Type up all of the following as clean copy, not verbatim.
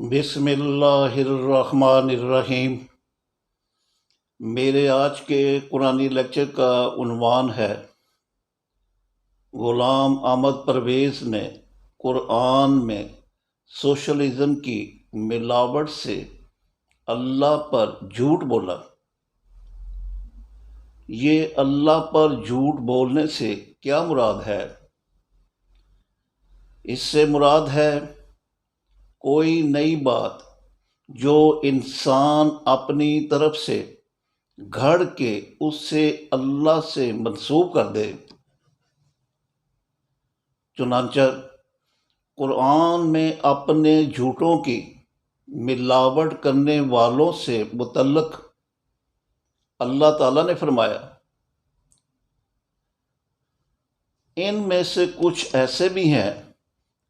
بسم اللہ الرحمن الرحیم۔ میرے آج کے قرآنی لیکچر کا عنوان ہے غلام احمد پرویز نے قرآن میں سوشلزم کی ملاوٹ سے اللہ پر جھوٹ بولا۔ یہ اللہ پر جھوٹ بولنے سے کیا مراد ہے؟ اس سے مراد ہے کوئی نئی بات جو انسان اپنی طرف سے گھڑ کے اس سے اللہ سے منسوب کر دے۔ چنانچہ قرآن میں اپنے جھوٹوں کی ملاوٹ کرنے والوں سے متعلق اللہ تعالیٰ نے فرمایا، ان میں سے کچھ ایسے بھی ہیں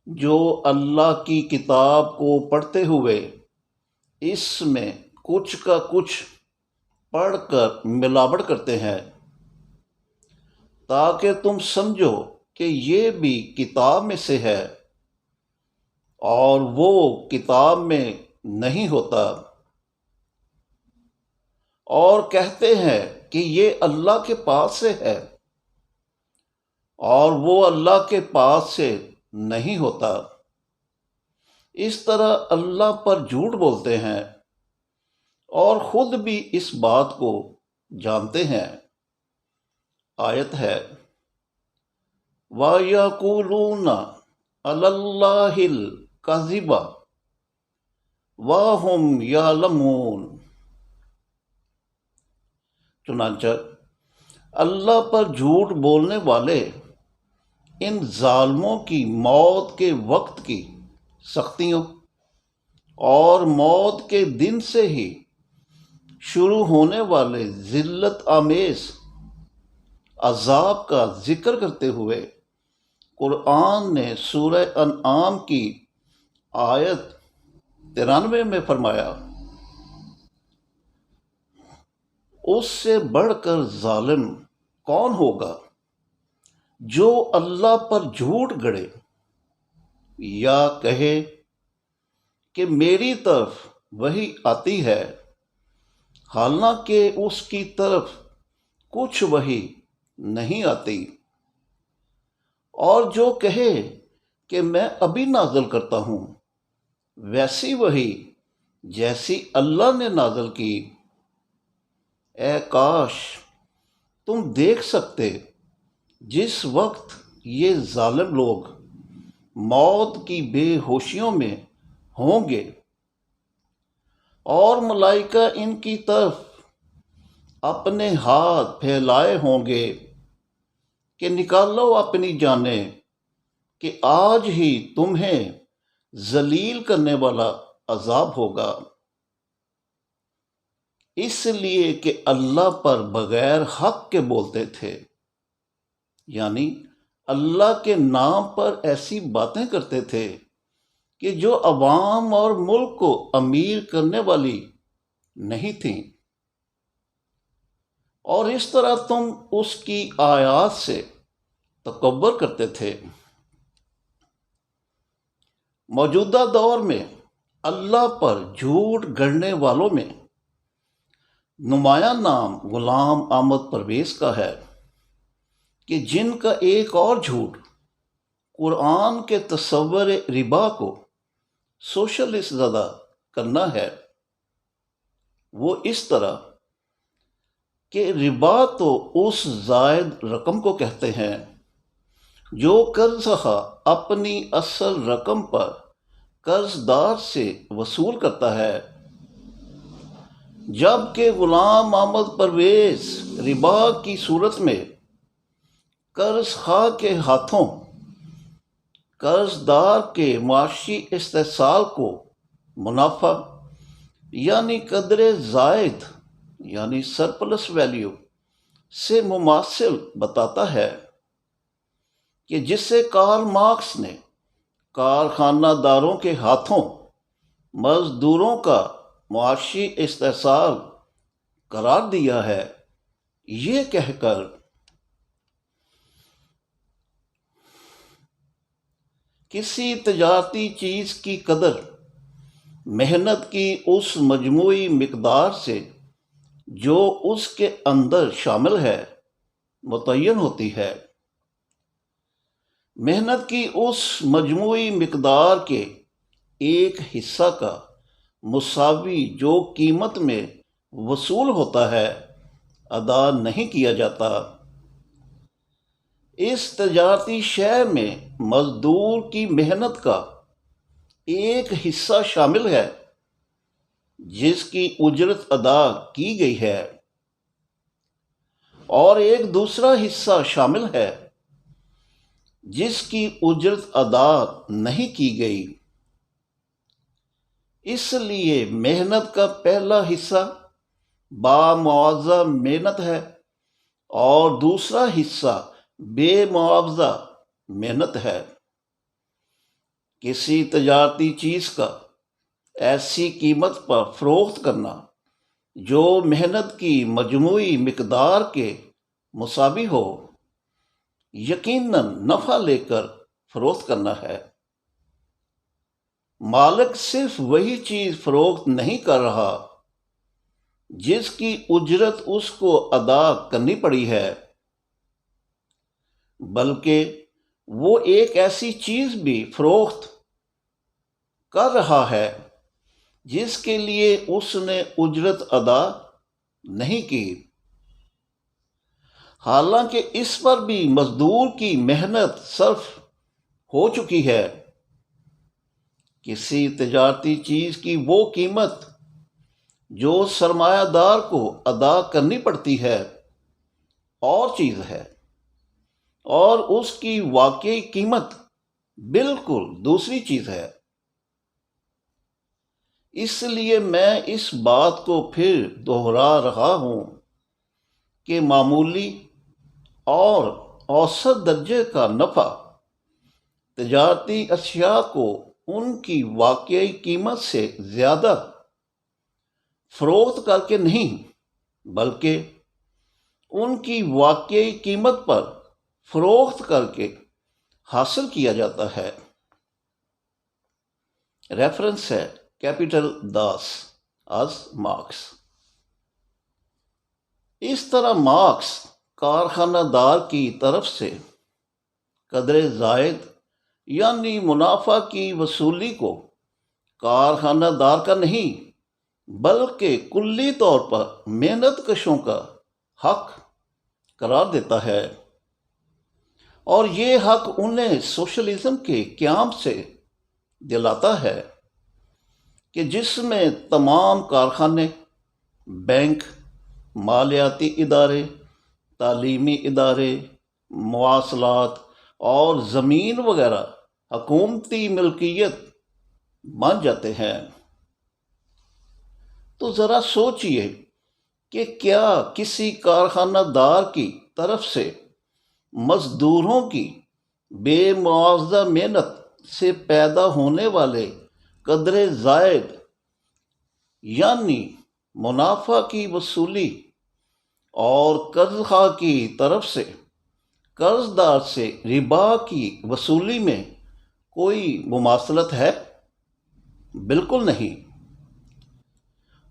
جو اللہ کی کتاب کو پڑھتے ہوئے اس میں کچھ کا کچھ پڑھ کر ملاوٹ کرتے ہیں تاکہ تم سمجھو کہ یہ بھی کتاب میں سے ہے اور وہ کتاب میں نہیں ہوتا، اور کہتے ہیں کہ یہ اللہ کے پاس سے ہے اور وہ اللہ کے پاس سے نہیں ہوتا۔ اس طرح اللہ پر جھوٹ بولتے ہیں اور خود بھی اس بات کو جانتے ہیں۔ آیت ہے وَيَقُولُونَ عَلَى اللَّهِ الْكَذِبَ وَهُمْ يَعْلَمُونَ۔ چنانچہ اللہ پر جھوٹ بولنے والے ان ظالموں کی موت کے وقت کی سختیوں اور موت کے دن سے ہی شروع ہونے والے ذلت آمیز عذاب کا ذکر کرتے ہوئے قرآن نے سورہ انعام کی آیت 93 میں فرمایا، اس سے بڑھ کر ظالم کون ہوگا جو اللہ پر جھوٹ گڑے یا کہے کہ میری طرف وحی آتی ہے حالانکہ اس کی طرف کچھ وحی نہیں آتی، اور جو کہے کہ میں ابھی نازل کرتا ہوں ویسی وحی جیسی اللہ نے نازل کی۔ اے کاش تم دیکھ سکتے جس وقت یہ ظالم لوگ موت کی بے ہوشیوں میں ہوں گے اور ملائکہ ان کی طرف اپنے ہاتھ پھیلائے ہوں گے کہ نکالو اپنی جانیں کہ آج ہی تمہیں ذلیل کرنے والا عذاب ہوگا، اس لیے کہ اللہ پر بغیر حق کے بولتے تھے، یعنی اللہ کے نام پر ایسی باتیں کرتے تھے کہ جو عوام اور ملک کو امیر کرنے والی نہیں تھیں، اور اس طرح تم اس کی آیات سے تکبر کرتے تھے۔ موجودہ دور میں اللہ پر جھوٹ گڑنے والوں میں نمایاں نام غلام احمد پرویز کا ہے کہ جن کا ایک اور جھوٹ قرآن کے تصور ربا کو سوشلسٹ زدہ کرنا ہے۔ وہ اس طرح کہ ربا تو اس زائد رقم کو کہتے ہیں جو قرض خواہ اپنی اصل رقم پر قرض دار سے وصول کرتا ہے، جبکہ غلام احمد پرویز ربا کی صورت میں قرض خواہ کے ہاتھوں قرض دار کے معاشی استحصال کو منافع یعنی قدر زائد یعنی سرپلس ویلیو سے مماثل بتاتا ہے کہ جسے کارل مارکس نے کارخانہ داروں کے ہاتھوں مزدوروں کا معاشی استحصال قرار دیا ہے، یہ کہہ کر کسی تجارتی چیز کی قدر محنت کی اس مجموعی مقدار سے جو اس کے اندر شامل ہے متعین ہوتی ہے۔ محنت کی اس مجموعی مقدار کے ایک حصہ کا مساوی جو قیمت میں وصول ہوتا ہے ادا نہیں کیا جاتا۔ اس تجارتی شے میں مزدور کی محنت کا ایک حصہ شامل ہے جس کی اجرت ادا کی گئی ہے، اور ایک دوسرا حصہ شامل ہے جس کی اجرت ادا نہیں کی گئی۔ اس لیے محنت کا پہلا حصہ بامعاوضہ محنت ہے اور دوسرا حصہ بے معاوضہ محنت ہے۔ کسی تجارتی چیز کا ایسی قیمت پر فروخت کرنا جو محنت کی مجموعی مقدار کے مساوی ہو، یقیناً نفع لے کر فروخت کرنا ہے۔ مالک صرف وہی چیز فروخت نہیں کر رہا جس کی اجرت اس کو ادا کرنی پڑی ہے، بلکہ وہ ایک ایسی چیز بھی فروخت کر رہا ہے جس کے لیے اس نے اجرت ادا نہیں کی، حالانکہ اس پر بھی مزدور کی محنت صرف ہو چکی ہے۔ کسی تجارتی چیز کی وہ قیمت جو سرمایہ دار کو ادا کرنی پڑتی ہے اور چیز ہے، اور اس کی واقعی قیمت بالکل دوسری چیز ہے۔ اس لیے میں اس بات کو پھر دہرا رہا ہوں کہ معمولی اور اوسط درجے کا نفع تجارتی اشیاء کو ان کی واقعی قیمت سے زیادہ فروخت کر کے نہیں، بلکہ ان کی واقعی قیمت پر فروخت کر کے حاصل کیا جاتا ہے۔ ریفرنس ہے کیپٹل داس از مارکس۔ اس طرح مارکس کارخانہ دار کی طرف سے قدر زائد یعنی منافع کی وصولی کو کارخانہ دار کا نہیں بلکہ کلی طور پر محنت کشوں کا حق قرار دیتا ہے، اور یہ حق انہیں سوشلزم کے قیام سے دلاتا ہے کہ جس میں تمام کارخانے، بینک، مالیاتی ادارے، تعلیمی ادارے، مواصلات اور زمین وغیرہ حکومتی ملکیت بن جاتے ہیں۔ تو ذرا سوچئے کہ کیا کسی کارخانہ دار کی طرف سے مزدوروں کی بے معاوضہ محنت سے پیدا ہونے والے قدر زائد یعنی منافع کی وصولی اور قرض خواہ کی طرف سے قرض دار سے ربا کی وصولی میں کوئی مماثلت ہے؟ بالکل نہیں۔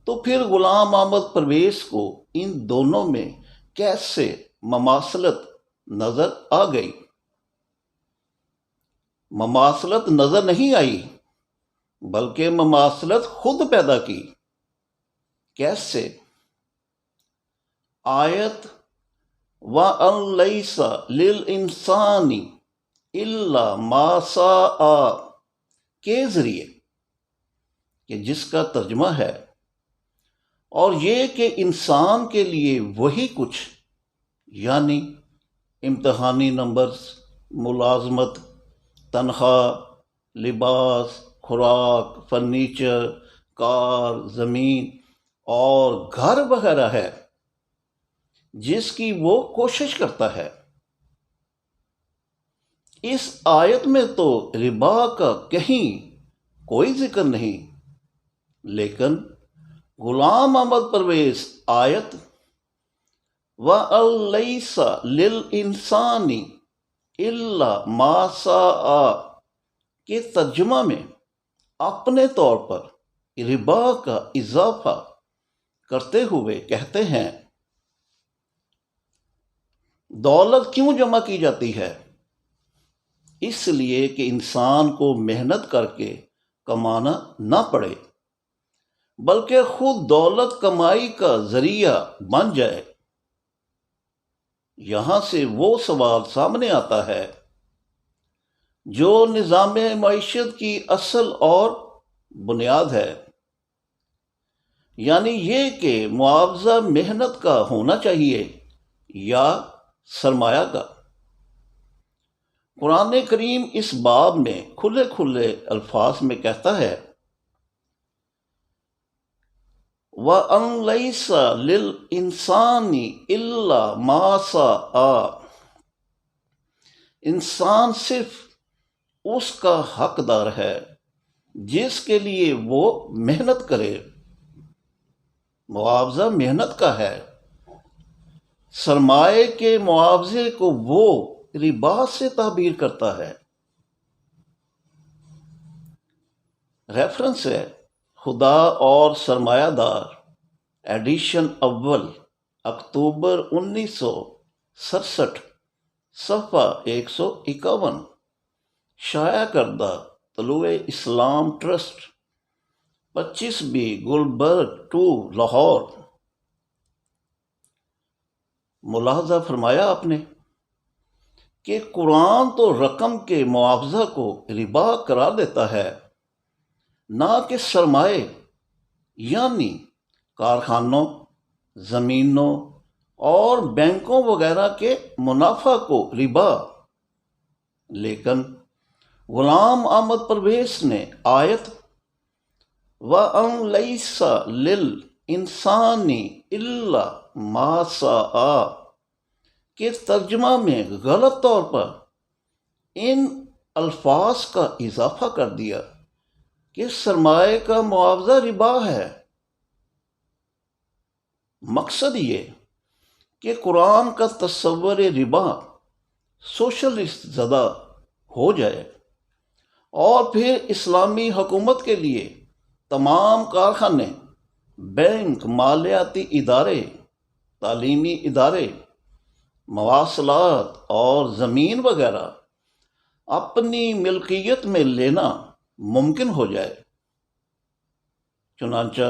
تو پھر غلام احمد پرویز کو ان دونوں میں کیسے مماثلت نظر آ گئی؟ مماثلت نظر نہیں آئی بلکہ مماثلت خود پیدا کی۔ کیسے؟ آیت وَأَن لَيْسَ لِلْإِنسَانِ إِلَّا مَا سَعَى کے ذریعے، کہ جس کا ترجمہ ہے اور یہ کہ انسان کے لیے وہی کچھ یعنی امتحانی نمبرز، ملازمت، تنخواہ، لباس، خوراک، فرنیچر، کار، زمین اور گھر وغیرہ ہے جس کی وہ کوشش کرتا ہے۔ اس آیت میں تو ربا کا کہیں کوئی ذکر نہیں، لیکن غلام احمد پرویز آیت وَأَن لَيْسَ لِلْإِنسَانِ إِلَّا مَا سَعَى کے ترجمہ میں اپنے طور پر ربا کا اضافہ کرتے ہوئے کہتے ہیں دولت کیوں جمع کی جاتی ہے؟ اس لیے کہ انسان کو محنت کر کے کمانا نہ پڑے بلکہ خود دولت کمائی کا ذریعہ بن جائے۔ یہاں سے وہ سوال سامنے آتا ہے جو نظام معیشت کی اصل اور بنیاد ہے، یعنی یہ کہ معاوضہ محنت کا ہونا چاہیے یا سرمایہ کا۔ قرآن کریم اس باب میں کھلے کھلے الفاظ میں کہتا ہے وَأَن لَيْسَ لِلْإِنسَانِ إِلَّا مَا سَعَى، انسان صرف اس کا حقدار ہے جس کے لیے وہ محنت کرے۔ معاوضہ محنت کا ہے۔ سرمایے کے معاوضے کو وہ ربا سے تعبیر کرتا ہے۔ ریفرنس ہے خدا اور سرمایہ دار، ایڈیشن اول، اکتوبر 1967، صفحہ 151، شائع کردہ طلوع اسلام ٹرسٹ، 25B گلبرگ 2، لاہور۔ ملاحظہ فرمایا آپ نے کہ قرآن تو رقم کے معاوضہ کو ربا قرار دیتا ہے، نہ کہ سرمایے یعنی کارخانوں، زمینوں اور بینکوں وغیرہ کے منافع کو ربا۔ لیکن غلام احمد پرویز نے آیت وَأَن لَيْسَ لِلْإِنسَانِ إِلَّا مَا سَعَى کے ترجمہ میں غلط طور پر ان الفاظ کا اضافہ کر دیا کہ سرمایہ کا معاوضہ ربا ہے۔ مقصد یہ کہ قرآن کا تصور ربا سوشلسٹ زدہ ہو جائے اور پھر اسلامی حکومت کے لیے تمام کارخانے، بینک، مالیاتی ادارے، تعلیمی ادارے، مواصلات اور زمین وغیرہ اپنی ملکیت میں لینا ممکن ہو جائے۔ چنانچہ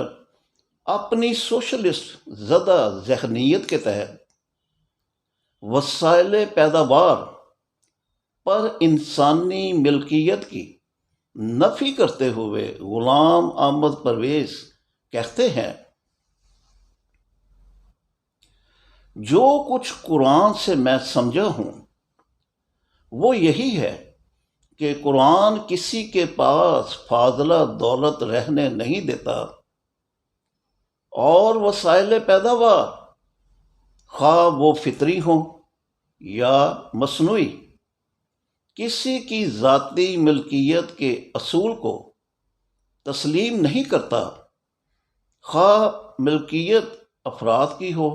اپنی سوشلسٹ زدہ ذہنیت کے تحت وسائل پیداوار پر انسانی ملکیت کی نفی کرتے ہوئے غلام احمد پرویز کہتے ہیں جو کچھ قرآن سے میں سمجھا ہوں وہ یہی ہے کہ قرآن کسی کے پاس فاضلہ دولت رہنے نہیں دیتا، اور وسائل پیداوار خواہ وہ فطری ہوں یا مصنوعی کسی کی ذاتی ملکیت کے اصول کو تسلیم نہیں کرتا، خواہ ملکیت افراد کی ہو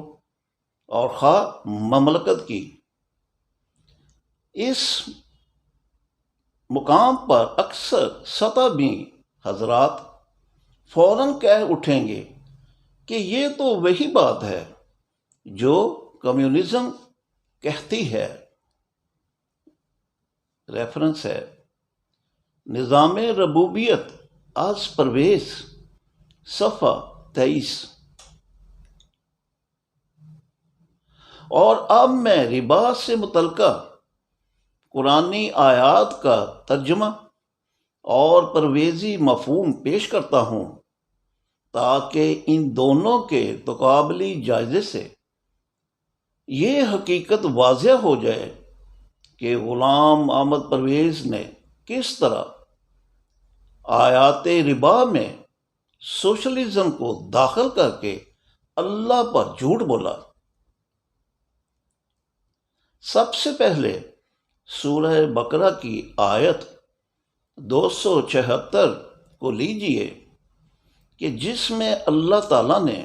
اور خواہ مملکت کی۔ اس مقام پر اکثر سطحی حضرات فوراً کہہ اٹھیں گے کہ یہ تو وہی بات ہے جو کمیونزم کہتی ہے۔ ریفرنس ہے نظام ربوبیت از پرویز، صفحہ 23۔ اور اب میں ربا سے متعلقہ قرآنی آیات کا ترجمہ اور پرویزی مفہوم پیش کرتا ہوں تاکہ ان دونوں کے تقابلی جائزے سے یہ حقیقت واضح ہو جائے کہ غلام احمد پرویز نے کس طرح آیات ربا میں سوشلزم کو داخل کر کے اللہ پر جھوٹ بولا۔ سب سے پہلے سورہ بقرہ کی آیت 276 کو لیجئے کہ جس میں اللہ تعالیٰ نے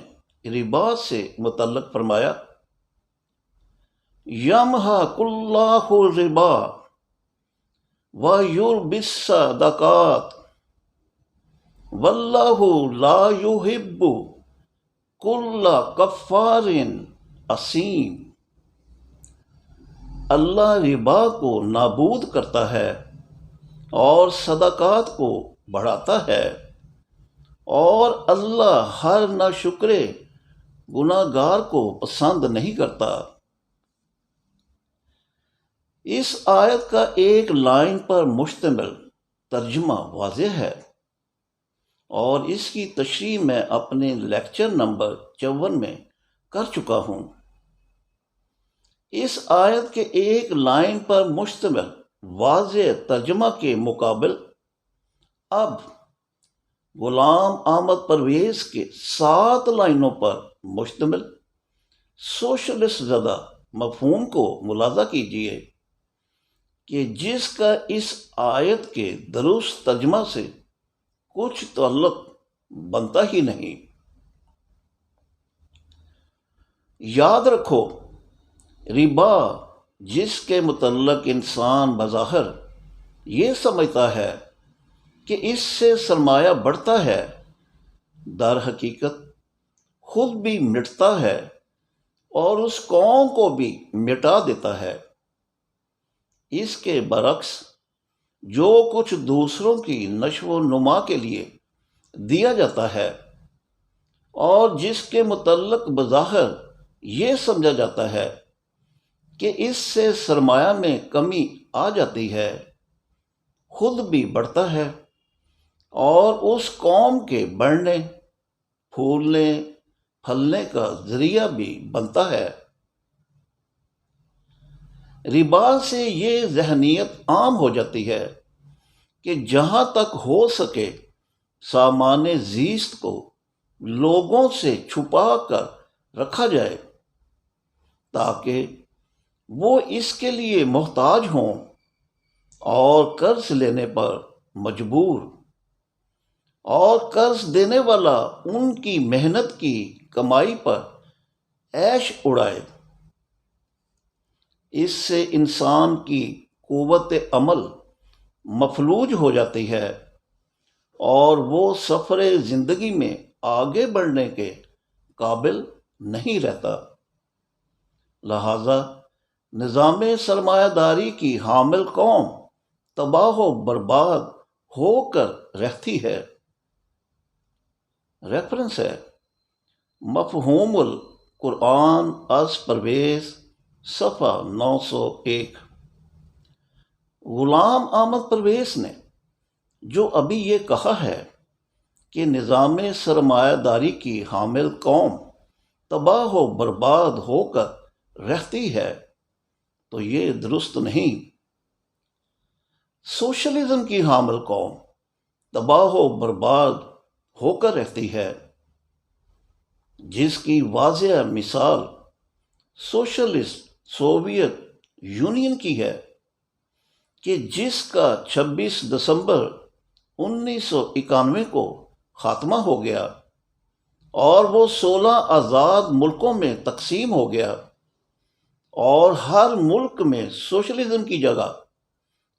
ربا سے متعلق فرمایا یمحق اللہ الربا ویربی الصدقات واللہ لا یحب کل کفار اثیم، اللہ ربا کو نابود کرتا ہے اور صدقات کو بڑھاتا ہے، اور اللہ ہر ناشکرے گناہ گار کو پسند نہیں کرتا۔ اس آیت کا ایک لائن پر مشتمل ترجمہ واضح ہے، اور اس کی تشریح میں اپنے لیکچر نمبر 54 میں کر چکا ہوں۔ اس آیت کے ایک لائن پر مشتمل واضح ترجمہ کے مقابل اب غلام احمد پرویز کے 7 لائنوں پر مشتمل سوشلسٹ زدہ مفہوم کو ملاحظہ کیجیے کہ جس کا اس آیت کے درست ترجمہ سے کچھ تعلق بنتا ہی نہیں۔ یاد رکھو، ربا جس کے متعلق انسان بظاہر یہ سمجھتا ہے کہ اس سے سرمایہ بڑھتا ہے، در حقیقت خود بھی مٹتا ہے اور اس قوم کو بھی مٹا دیتا ہے۔ اس کے برعکس جو کچھ دوسروں کی نشو و نما کے لیے دیا جاتا ہے اور جس کے متعلق بظاہر یہ سمجھا جاتا ہے کہ اس سے سرمایہ میں کمی آ جاتی ہے، خود بھی بڑھتا ہے اور اس قوم کے بڑھنے، پھولنے، پھلنے کا ذریعہ بھی بنتا ہے۔ ربا سے یہ ذہنیت عام ہو جاتی ہے کہ جہاں تک ہو سکے سامان زیست کو لوگوں سے چھپا کر رکھا جائے تاکہ وہ اس کے لیے محتاج ہوں اور قرض لینے پر مجبور، اور قرض دینے والا ان کی محنت کی کمائی پر عیش اڑائے۔ اس سے انسان کی قوت عمل مفلوج ہو جاتی ہے اور وہ سفر زندگی میں آگے بڑھنے کے قابل نہیں رہتا۔ لہذا نظام سرمایہ داری کی حامل قوم تباہ و برباد ہو کر رہتی ہے۔ ریفرنس ہے مفہوم القرآن از پرویز، صفحہ 901۔ غلام احمد پرویز نے جو ابھی یہ کہا ہے کہ نظام سرمایہ داری کی حامل قوم تباہ و برباد ہو کر رہتی ہے تو یہ درست نہیں۔ سوشلزم کی حامل قوم تباہ و برباد ہو کر رہتی ہے، جس کی واضح مثال سوشلسٹ سوویت یونین کی ہے کہ جس کا 26 دسمبر 1991 کو خاتمہ ہو گیا اور وہ 16 آزاد ملکوں میں تقسیم ہو گیا، اور ہر ملک میں سوشلزم کی جگہ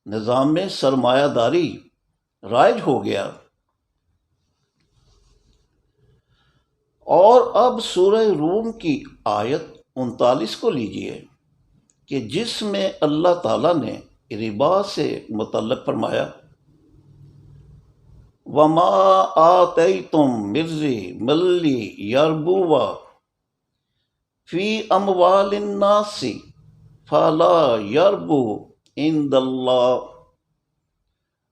نظام سرمایہ داری رائج ہو گیا۔ اور اب سورہ روم کی آیت 39 کو لیجئے کہ جس میں اللہ تعالیٰ نے ربا سے متعلق فرمایا وَمَا آتَيْتُم مِّن رِّبٍ يَرْبُو فِي أَمْوَالِ النَّاسِ فَلَا يَرْبُو عِندَ اللَّهِ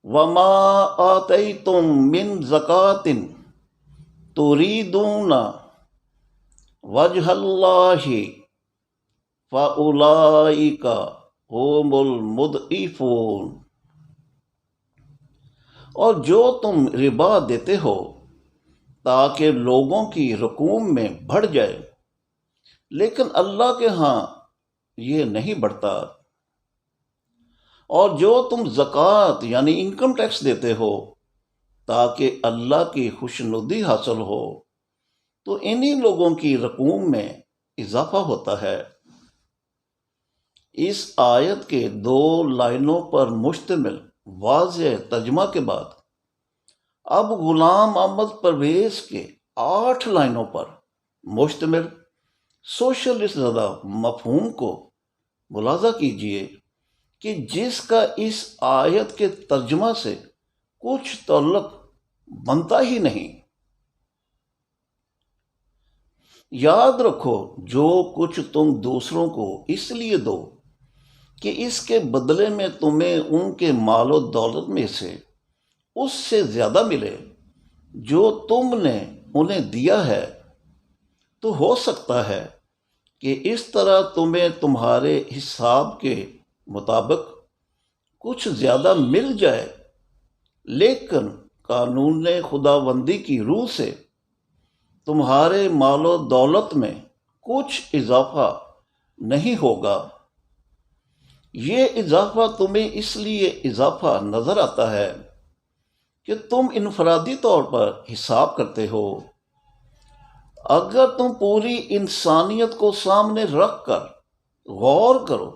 وَمَا آتَيْتُم مِّن زَكَاةٍ تُرِيدُونَ وَجْهَ اللَّهِ فَأُولَٰئِكَ هُمُ الْمُضْعِفُونَ۔ اور جو تم ربا دیتے ہو تاکہ لوگوں کی رقوم میں بڑھ جائے، لیکن اللہ کے ہاں یہ نہیں بڑھتا، اور جو تم زکوٰۃ یعنی انکم ٹیکس دیتے ہو تاکہ اللہ کی خوشنودی حاصل ہو، تو انہی لوگوں کی رقوم میں اضافہ ہوتا ہے۔ اس آیت کے 2 لائنوں پر مشتمل واضح ترجمہ کے بعد اب غلام احمد پرویز کے 8 لائنوں پر مشتمل سوشلسٹ زدہ مفہوم کو ملاحظہ کیجیے کہ جس کا اس آیت کے ترجمہ سے کچھ تعلق بنتا ہی نہیں۔ یاد رکھو، جو کچھ تم دوسروں کو اس لیے دو کہ اس کے بدلے میں تمہیں ان کے مال و دولت میں سے اس سے زیادہ ملے جو تم نے انہیں دیا ہے، تو ہو سکتا ہے کہ اس طرح تمہیں تمہارے حساب کے مطابق کچھ زیادہ مل جائے، لیکن قانون خداوندی کی روح سے تمہارے مال و دولت میں کچھ اضافہ نہیں ہوگا۔ یہ اضافہ تمہیں اس لیے اضافہ نظر آتا ہے کہ تم انفرادی طور پر حساب کرتے ہو۔ اگر تم پوری انسانیت کو سامنے رکھ کر غور کرو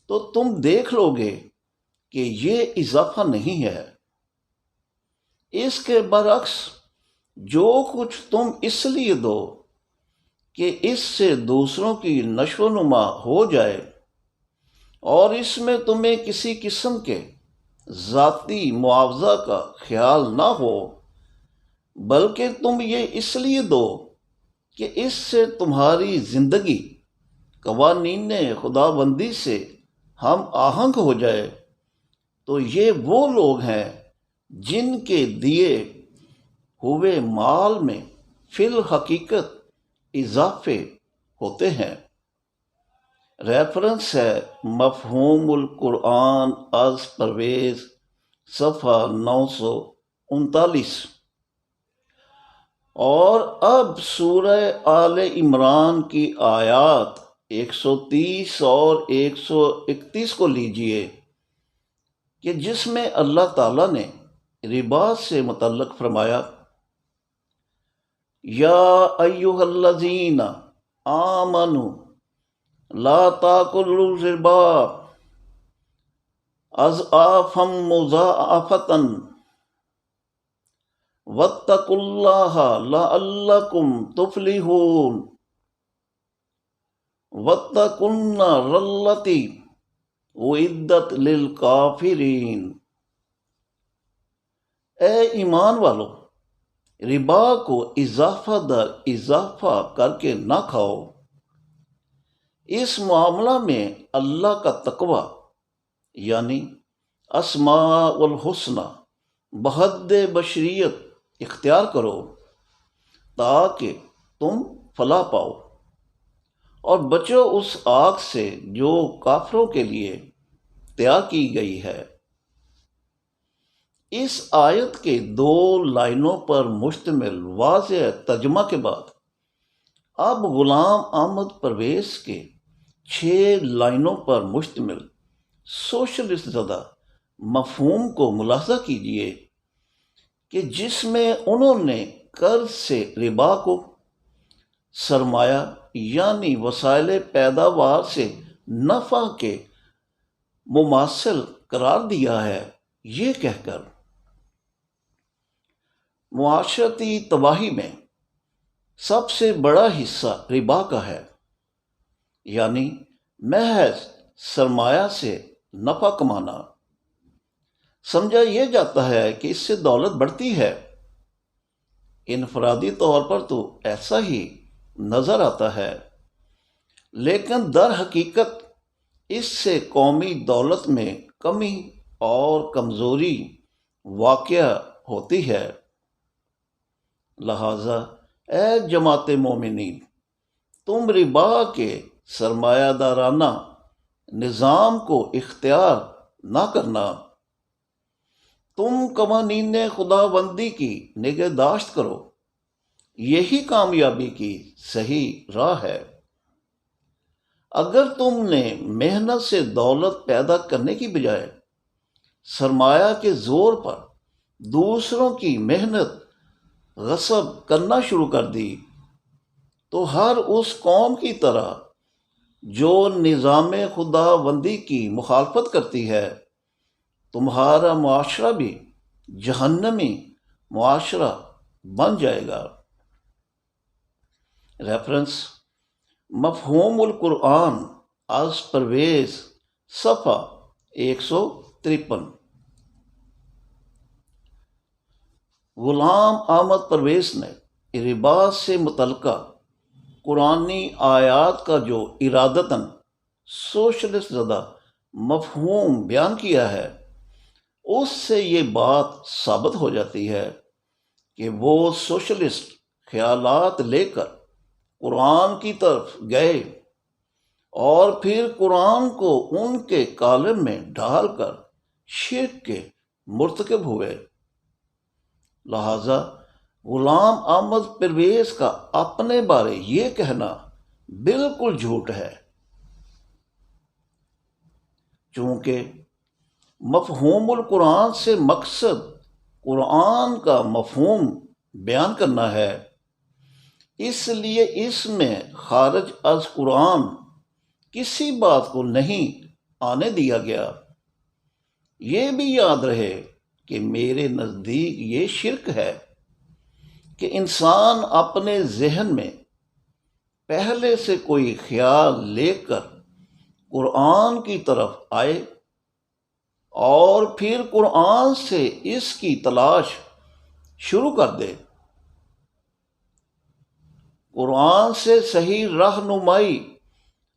تو تم دیکھ لو گے کہ یہ اضافہ نہیں ہے۔ اس کے برعکس، جو کچھ تم اس لیے دو کہ اس سے دوسروں کی نشو و نما ہو جائے اور اس میں تمہیں کسی قسم کے ذاتی معاوضہ کا خیال نہ ہو، بلکہ تم یہ اس لیے دو کہ اس سے تمہاری زندگی قوانین خداوندی سے ہم آہنگ ہو جائے، تو یہ وہ لوگ ہیں جن کے دیے ہوئے مال میں فی الحقیقت اضافے ہوتے ہیں۔ ریفرنس ہے مفہوم القرآن از پرویز، صفحہ 939۔ اور اب سورہ آل عمران کی آیات 130 اور 131 کو لیجئے کہ جس میں اللہ تعالیٰ نے ربا سے متعلق فرمایا، یا ایھا الذین آمنوا لا تاکلوا الربا اضعافا مضاعفۃ واتقوا اللہ لعلکم تفلحون واتقوا النار التی اعدت للکافرین۔ اے ایمان والو، ربا کو اضافہ در اضافہ کر کے نہ کھاؤ۔ اس معاملہ میں اللہ کا تقوی یعنی اسماء الحسنی بحد بشریت اختیار کرو تاکہ تم فلاح پاؤ، اور بچو اس آگ سے جو کافروں کے لیے تیار کی گئی ہے۔ اس آیت کے 2 لائنوں پر مشتمل واضح ترجمہ کے بعد اب غلام احمد پرویز کے 6 لائنوں پر مشتمل سوشلسٹ زدہ مفہوم کو ملاحظہ کیجیے کہ جس میں انہوں نے قرض سے ربا کو سرمایہ یعنی وسائل پیداوار سے نفع کے مماثل قرار دیا ہے، یہ کہہ کر معاشرتی تباہی میں سب سے بڑا حصہ ربا کا ہے، یعنی محض سرمایہ سے نفع کمانا۔ سمجھا یہ جاتا ہے کہ اس سے دولت بڑھتی ہے۔ انفرادی طور پر تو ایسا ہی نظر آتا ہے، لیکن در حقیقت اس سے قومی دولت میں کمی اور کمزوری واقع ہوتی ہے۔ لہٰذا اے جماعت مومنین، تم ربا کے سرمایہ دارانہ نظام کو اختیار نہ کرنا، تم قوانین خداوندی کی نگہداشت کرو، یہی کامیابی کی صحیح راہ ہے۔ اگر تم نے محنت سے دولت پیدا کرنے کی بجائے سرمایہ کے زور پر دوسروں کی محنت غصب کرنا شروع کر دی، تو ہر اس قوم کی طرح جو نظام خداوندی کی مخالفت کرتی ہے، تمہارا معاشرہ بھی جہنمی معاشرہ بن جائے گا۔ ریفرنس: مفہوم القرآن از پرویز، صفحہ 153۔ غلام احمد پرویز نے ربا سے متعلقہ قرآنی آیات کا جو ارادتاً سوشلسٹ زدہ مفہوم بیان کیا ہے، اس سے یہ بات ثابت ہو جاتی ہے کہ وہ سوشلسٹ خیالات لے کر قرآن کی طرف گئے اور پھر قرآن کو ان کے کالم میں ڈال کر شرک کے مرتکب ہوئے۔ لہذا غلام احمد پرویز کا اپنے بارے یہ کہنا بالکل جھوٹ ہے، چونکہ مفہوم القرآن سے مقصد قرآن کا مفہوم بیان کرنا ہے، اس لیے اس میں خارج از قرآن کسی بات کو نہیں آنے دیا گیا۔ یہ بھی یاد رہے کہ میرے نزدیک یہ شرک ہے کہ انسان اپنے ذہن میں پہلے سے کوئی خیال لے کر قرآن کی طرف آئے اور پھر قرآن سے اس کی تلاش شروع کر دے۔ قرآن سے صحیح رہنمائی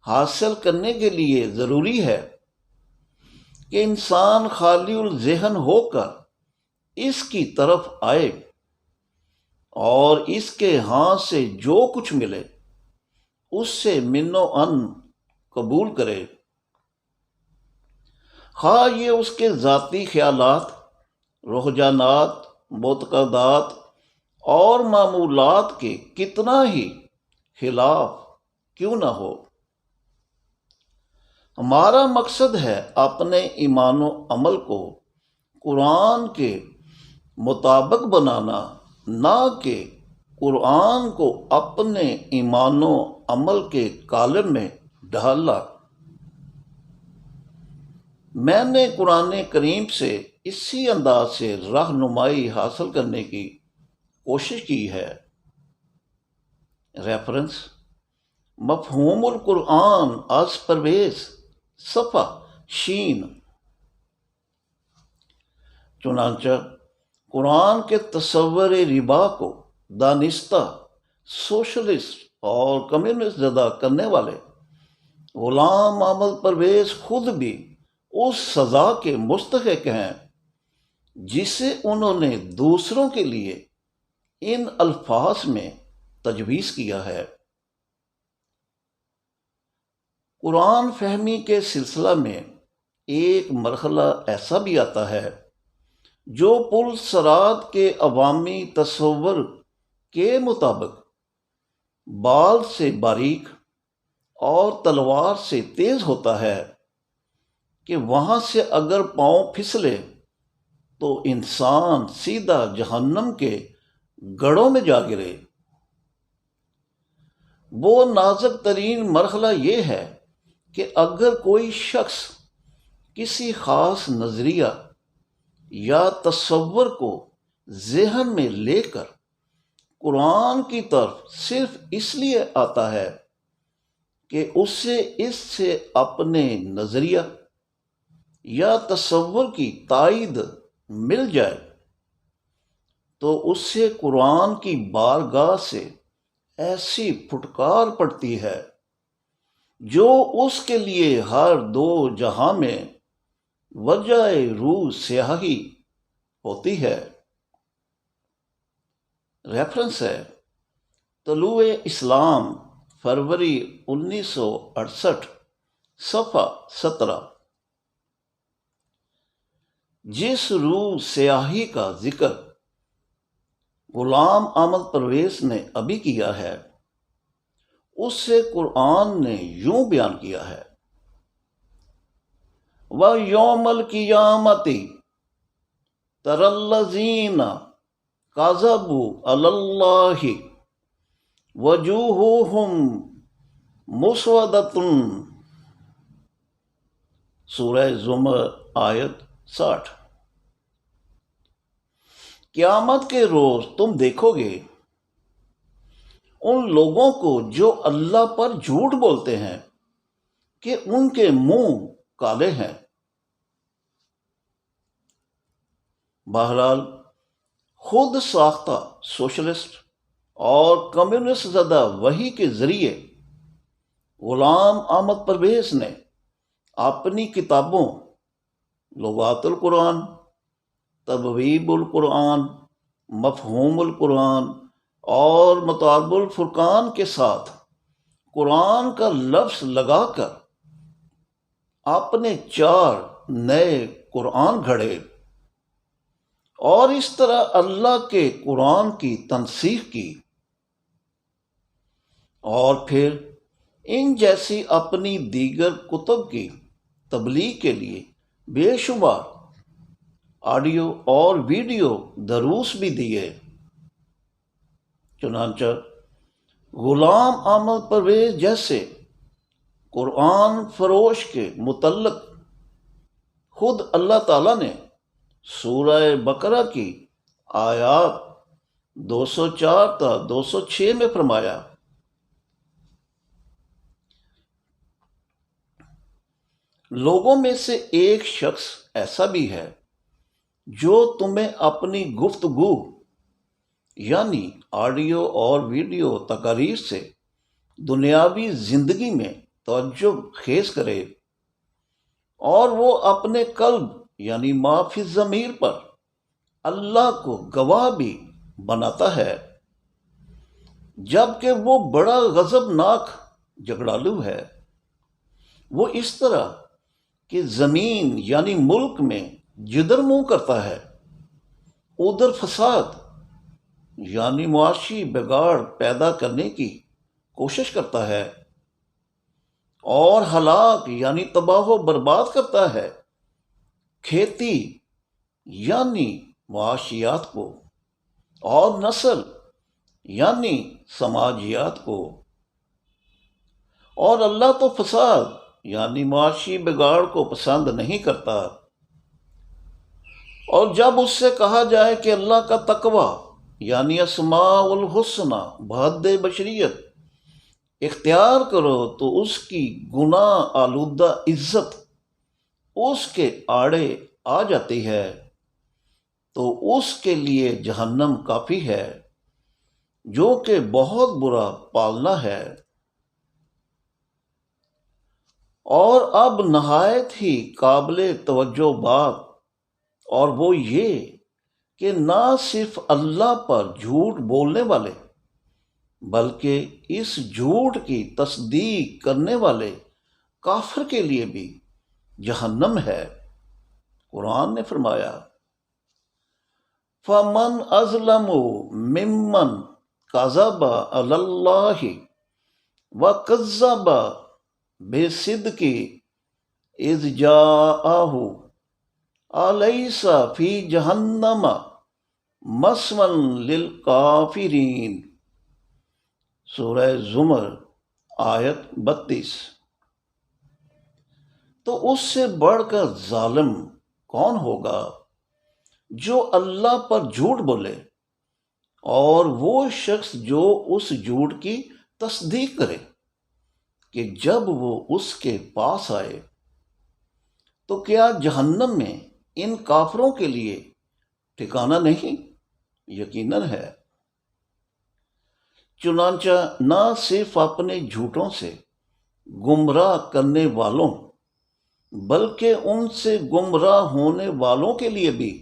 حاصل کرنے کے لیے ضروری ہے کہ انسان خالی الذہن ہو کر اس کی طرف آئے اور اس کے ہاں سے جو کچھ ملے اس سے من و ان قبول کرے، خواہ یہ اس کے ذاتی خیالات، رجحانات، معتقدات اور معمولات کے کتنا ہی خلاف کیوں نہ ہو۔ ہمارا مقصد ہے اپنے ایمان و عمل کو قرآن کے مطابق بنانا، نہ کہ قرآن کو اپنے ایمان و عمل کے کالم میں ڈھالنا۔ میں نے قرآن کریم سے اسی انداز سے رہنمائی حاصل کرنے کی کوشش کی ہے۔ ریفرنس: مفہوم القرآن از پرویز، صفحہ 66۔ چنانچہ قرآن کے تصور ربا کو دانستہ سوشلسٹ اور کمیونسٹ زدہ کرنے والے غلام احمد پرویز خود بھی اس سزا کے مستحق ہیں جسے انہوں نے دوسروں کے لیے ان الفاظ میں تجویز کیا ہے۔ قرآن فہمی کے سلسلہ میں ایک مرحلہ ایسا بھی آتا ہے جو پل صراط کے عوامی تصور کے مطابق بال سے باریک اور تلوار سے تیز ہوتا ہے کہ وہاں سے اگر پاؤں پھسلے تو انسان سیدھا جہنم کے گڑھوں میں جا گرے۔ وہ نازک ترین مرحلہ یہ ہے کہ اگر کوئی شخص کسی خاص نظریہ یا تصور کو ذہن میں لے کر قرآن کی طرف صرف اس لیے آتا ہے کہ اسے اس سے اپنے نظریہ یا تصور کی تائید مل جائے، تو اس سے قرآن کی بارگاہ سے ایسی پھٹکار پڑتی ہے جو اس کے لیے ہر دو جہاں میں وجہ روح سیاہی ہوتی ہے۔ ریفرنس ہے: طلوع اسلام، فروری 1968، صفحہ 17۔ جس روح سیاہی کا ذکر غلام احمد پرویز نے ابھی کیا ہے، اس سے قرآن نے یوں بیان کیا ہے: وَيَوْمَ الْقِيَامَةِ تَرَى الَّذِينَ كَذَبُوا عَلَى اللَّهِ وَجُوهُهُمْ مُسْوَدَّةٌ، سورہ زمر آیت 60۔ قیامت کے روز تم دیکھو گے ان لوگوں کو جو اللہ پر جھوٹ بولتے ہیں کہ ان کے منہ کالے ہیں۔ بہرحال خود ساختہ سوشلسٹ اور کمیونسٹ زدہ وحی کے ذریعے غلام احمد پرویز نے اپنی کتابوں لغات القرآن، تبویب القرآن، مفہوم القرآن اور مطالب الفرقان کے ساتھ قرآن کا لفظ لگا کر اپنے 4 نئے قرآن گھڑے اور اس طرح اللہ کے قرآن کی تنسیخ کی، اور پھر ان جیسی اپنی دیگر کتب کی تبلیغ کے لیے بے شمار آڈیو اور ویڈیو دروس بھی دیے۔ چنانچہ غلام احمد پرویز جیسے قرآن فروش کے متعلق خود اللہ تعالیٰ نے سورہ بقرہ کی آیات 204 تا 206 میں فرمایا، لوگوں میں سے ایک شخص ایسا بھی ہے جو تمہیں اپنی گفتگو یعنی آڈیو اور ویڈیو تقاریر سے دنیاوی زندگی میں توجہ خیز کرے، اور وہ اپنے قلب یعنی ما فی الضمیر پر اللہ کو گواہ بھی بناتا ہے، جبکہ وہ بڑا غضبناک جھگڑالو ہے۔ وہ اس طرح کہ زمین یعنی ملک میں جدھر منہ کرتا ہے ادھر فساد یعنی معاشی بگاڑ پیدا کرنے کی کوشش کرتا ہے، اور ہلاک یعنی تباہ و برباد کرتا ہے کھیتی یعنی معاشیات کو، اور نسل یعنی سماجیات کو، اور اللہ تو فساد یعنی معاشی بگاڑ کو پسند نہیں کرتا۔ اور جب اس سے کہا جائے کہ اللہ کا تقوی یعنی اسماء الحسنہ بحد بشریت اختیار کرو تو اس کی گناہ آلودہ عزت اس کے آڑے آ جاتی ہے، تو اس کے لیے جہنم کافی ہے، جو کہ بہت برا پالنا ہے۔ اور اب نہایت ہی قابل توجہ بات، اور وہ یہ کہ نہ صرف اللہ پر جھوٹ بولنے والے بلکہ اس جھوٹ کی تصدیق کرنے والے کافر کے لیے بھی جہنم ہے۔ قرآن نے فرمایا، فَمَنْ أَظْلَمُ مِمَّنْ كَذَبَ عَلَى اللَّهِ وَكَذَّبَ بِالصِّدْقِ إِذْ جَاءَهُ أَلَيْسَ فِي جَهَنَّمَ مَثْوًى لِلْكَافِرِينَ۔ سورہ زمر آیت 32۔ تو اس سے بڑھ کر ظالم کون ہوگا جو اللہ پر جھوٹ بولے، اور وہ شخص جو اس جھوٹ کی تصدیق کرے کہ جب وہ اس کے پاس آئے، تو کیا جہنم میں ان کافروں کے لیے ٹھکانہ نہیں؟ یقیناً ہے۔ چنانچہ نہ صرف اپنے جھوٹوں سے گمراہ کرنے والوں بلکہ ان سے گمراہ ہونے والوں کے لیے بھی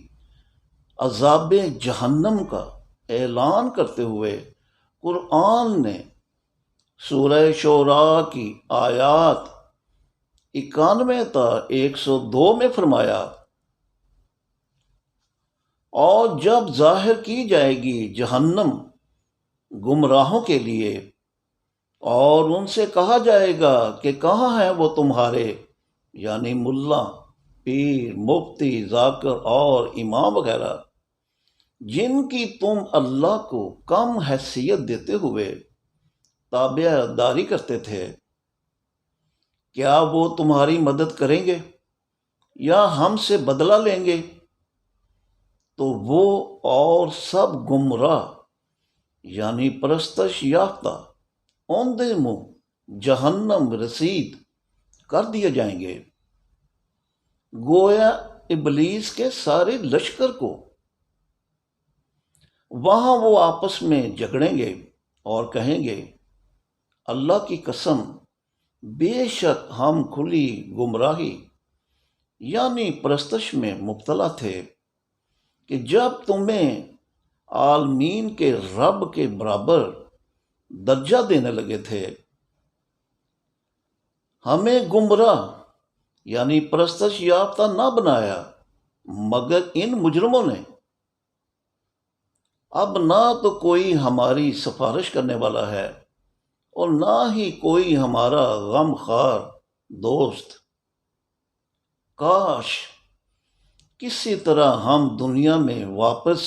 عذاب جہنم کا اعلان کرتے ہوئے قرآن نے سورہ شعراء کی آیات 91 تا 102 میں فرمایا، اور جب ظاہر کی جائے گی جہنم گمراہوں کے لیے، اور ان سے کہا جائے گا کہ کہاں ہیں وہ تمہارے یعنی ملا، پیر، مفتی، ذاکر اور امام وغیرہ جن کی تم اللہ کو کم حیثیت دیتے ہوئے تابع داری کرتے تھے، کیا وہ تمہاری مدد کریں گے یا ہم سے بدلہ لیں گے؟ تو وہ اور سب گمراہ یعنی پرستش یافتہ اوندے منہ جہنم رسید کر دیے جائیں گے۔ گویا ابلیس کے سارے لشکر کو وہاں وہ آپس میں جھگڑیں گے اور کہیں گے، اللہ کی قسم، بے شک ہم کھلی گمراہی یعنی پرستش میں مبتلا تھے کہ جب تمہیں عالمین کے رب کے برابر درجہ دینے لگے تھے۔ ہمیں گمراہ یعنی پرستش یافتہ نہ بنایا مگر ان مجرموں نے۔ اب نہ تو کوئی ہماری سفارش کرنے والا ہے اور نہ ہی کوئی ہمارا غم خوار دوست۔ کاش کسی طرح ہم دنیا میں واپس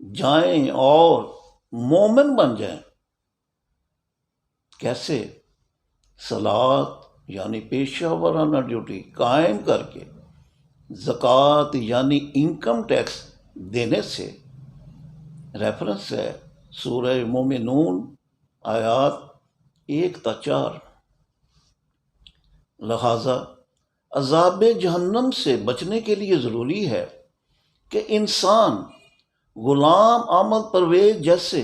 جائیں اور مومن بن جائیں۔ کیسے؟ صلاۃ یعنی پیشہ ورانہ ڈیوٹی قائم کر کے، زکوٰۃ یعنی انکم ٹیکس دینے سے۔ ریفرنس ہے سورہ مومنون آیات 1-4۔ لہٰذا عذاب جہنم سے بچنے کے لیے ضروری ہے کہ انسان غلام احمد پرویز جیسے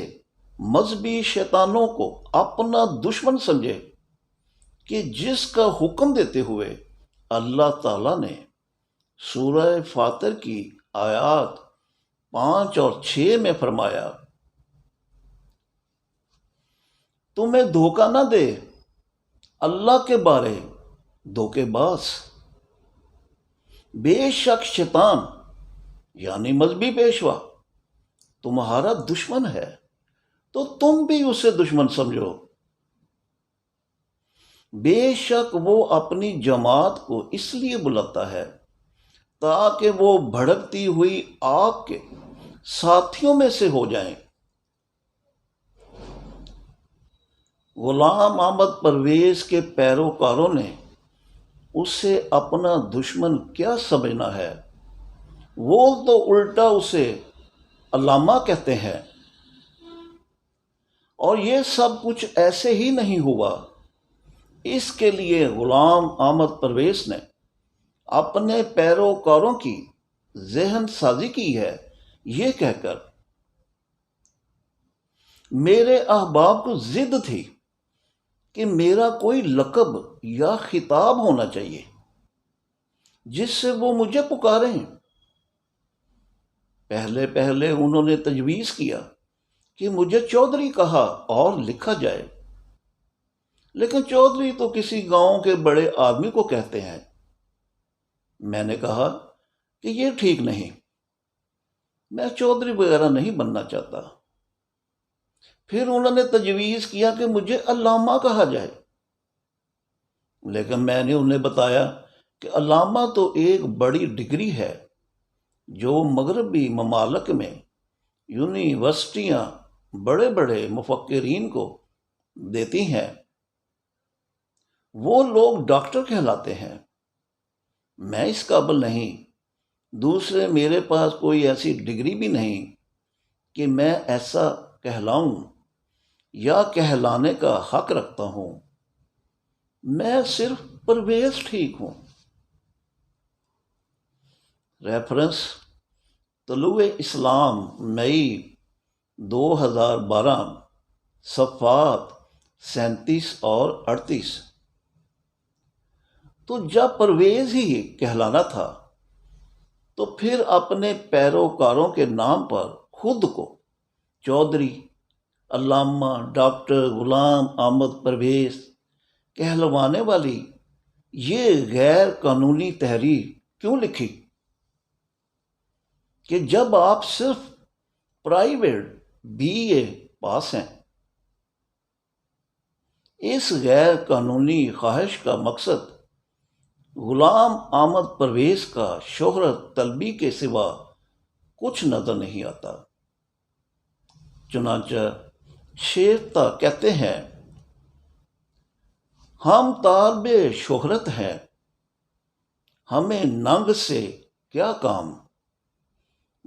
مذہبی شیطانوں کو اپنا دشمن سمجھے کہ جس کا حکم دیتے ہوئے اللہ تعالیٰ نے سورہ فاطر کی آیات 5 اور 6 میں فرمایا، تمہیں دھوکہ نہ دے اللہ کے بارے دھوکے باز۔ بے شک شیطان یعنی مذہبی پیشوا تمہارا دشمن ہے تو تم بھی اسے دشمن سمجھو۔ بے شک وہ اپنی جماعت کو اس لیے بلاتا ہے تاکہ وہ بھڑکتی ہوئی آگ کے ساتھیوں میں سے ہو جائیں۔ غلام احمد پرویز کے پیروکاروں نے اسے اپنا دشمن کیا سمجھنا ہے؟ وہ تو الٹا اسے علامہ کہتے ہیں۔ اور یہ سب کچھ ایسے ہی نہیں ہوا، اس کے لیے غلام احمد پرویز نے اپنے پیروکاروں کی ذہن سازی کی ہے، یہ کہہ کر میرے احباب کو ضد تھی کہ میرا کوئی لقب یا خطاب ہونا چاہیے جس سے وہ مجھے پکاریں۔ پہلے انہوں نے تجویز کیا کہ مجھے چودھری کہا اور لکھا جائے، لیکن چودھری تو کسی گاؤں کے بڑے آدمی کو کہتے ہیں۔ میں نے کہا کہ یہ ٹھیک نہیں، میں چودھری وغیرہ نہیں بننا چاہتا۔ پھر انہوں نے تجویز کیا کہ مجھے علامہ کہا جائے، لیکن میں نے انہیں بتایا کہ علامہ تو ایک بڑی ڈگری ہے جو مغربی ممالک میں یونیورسٹیاں بڑے بڑے مفکرین کو دیتی ہیں، وہ لوگ ڈاکٹر کہلاتے ہیں، میں اس قابل نہیں۔ دوسرے میرے پاس کوئی ایسی ڈگری بھی نہیں کہ میں ایسا کہلاؤں یا کہلانے کا حق رکھتا ہوں، میں صرف پرویز ٹھیک ہوں۔ ریفرنس طلوع اسلام مئی 2012 صفحات 37 اور 38۔ تو جب پرویز ہی کہلانا تھا تو پھر اپنے پیروکاروں کے نام پر خود کو چودھری، علامہ، ڈاکٹر غلام احمد پرویز کہلوانے والی یہ غیر قانونی تحریر کیوں لکھی کہ جب آپ صرف پرائیویٹ BA پاس ہیں؟ اس غیر قانونی خواہش کا مقصد غلام احمد پرویز کا شہرت طلبی کے سوا کچھ نظر نہیں آتا۔ چنانچہ شیرتا کہتے ہیں، ہم طالب شہرت ہیں، ہمیں ننگ سے کیا کام،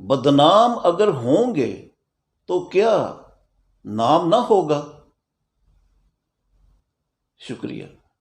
بدنام اگر ہوں گے تو کیا نام نہ ہوگا؟ شکریہ۔